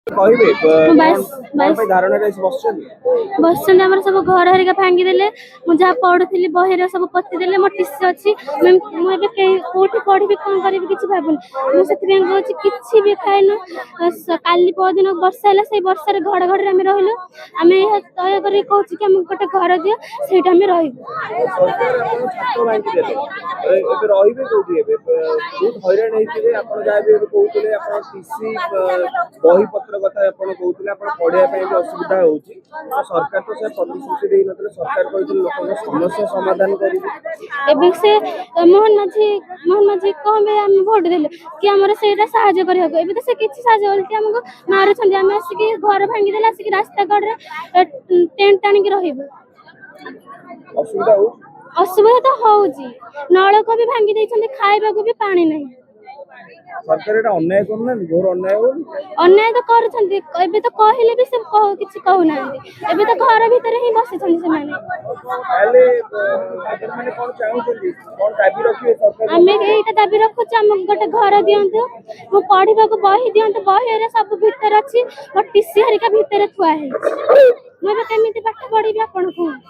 କହିବେ ମୁଁ କଣ 22 ପାଇଁ ଧାରଣାରେ ଆସି ବସିଛନ୍ତି? ବସିଛନ୍ତି। ଆମର ସବୁ ଘର ହେରିକା ଭାଙ୍ଗିଦେଲେ। ମୁଁ ଯାହା ପଢୁଥିଲି ବହିରେ ସବୁ ପୋତିଦେଲେ। ମୋ ଟିସି ଅଛି। ମୁଁ ଏବେ କୋଉଠି ପଢିବି କଣ କରିବି କିଛି ଭାବୁନି। ମୁଁ ସେଥିପାଇଁ କହୁଛି କିଛି ବି ଖାଇନୁ। କାଲି ପରଦିନ ବର୍ଷା ହେଲା, ସେଇ ବର୍ଷାରେ ଘଡଘଡିରେ ଆମେ ରହିଲୁ। ଆମେ ଏହା ଦୟାକରି କହୁଛୁ କି ଆମକୁ ଗୋଟେ ଘର ଦିଅ, ସେଇଟା ଆମେ ରହିବୁ। ସରକାର ଆପଣ ଛାତ ଭାଙ୍ଗିଦେଲେ, ଏବେ ରହିବେ କୋଉଠି? ଏବେ ବହୁତ ହଇରାଣ ହେଇଥିବେ ଆପଣ। ଯାହା ବି ଏବେ କହୁଥିଲେ ଆପଣ ଟିସି ବହି ପତ୍ର କଥା ଆପଣ କହୁଥିଲେ, ଆପଣ ପଢିବା ପାଇଁ ବି ଅସୁବିଧା ହଉଛି। ତ ସରକାର ତ ସେ ପ୍ରତିଶ୍ରୁତି ଦେଇନଥିଲେ। ସରକାର କହିଥିଲେ ଲୋକଙ୍କ ସମସ୍ୟା ସମାଧାନ କରିବେ। ଏବେ ସେ ମୋହନ ମାଝି କଣ ପାଇଁ ଆମେ ଭୋଟ ଦେଲୁ କି ଆମର ସେଇଟା ସାହାଯ୍ୟ କରିବାକୁ? ଏବେ ତ ସେ କିଛି ସାହାଯ୍ୟ ଓଲଟି ଆମକୁ ମାରୁଛନ୍ତି। ଆମେ ଆସିକି ଘର ଭାଙ୍ଗିଦେଲେ, ଆସିକି ରାସ୍ତା କଡରେ ଟେଣ୍ଟ ଆଣିକି ରହିବୁ। ଅସୁବିଧା ହଉଛି। ଅସୁବିଧା ତ ହଉଛି। ନଳକୂପ ବି ଭାଙ୍ଗି ଦେଇଛନ୍ତି, ଖାଇବାକୁ ବି ପାଣି ନାହିଁ। ସରକାର ଏଟା ଅନ୍ୟାୟ କରୁନାହାନ୍ତି? ଘୋର ଅନ୍ୟାୟ ହଉନି? ଅନ୍ୟାୟ ତ କରୁଛନ୍ତି। ଏବେ ତ କହିଲେ ବି ସେ କିଛି କହୁନାହାନ୍ତି। ଏବେ ତ ଘର ଭିତରେ ହିଁ ବସିଛନ୍ତି ସେମାନେ। ତାହେଲେ ଆପଣ ମାନେ କଣ ଚାହୁଁଛନ୍ତି, କଣ ଦାବି ରଖିବେ ସରକାର? ଆମେ ଏଇଟା ଦାବି ରଖୁଛୁ, ଆମକୁ ଗୋଟେ ଘର ଦିଅନ୍ତୁ। ମୁଁ ପଢିବାକୁ ବହି ଦିଅନ୍ତୁ। ବହିରେ ସବୁ ଭିତରେ ଅଛି। ମୋ ଟିସି ହେରିକା ଭିତରେ ଥୁଆ ହେଇଛି। ମୁଁ ଏବେ କେମିତି ପାଠ ପଢିବି ଆପଣ କୁହନ୍ତୁ?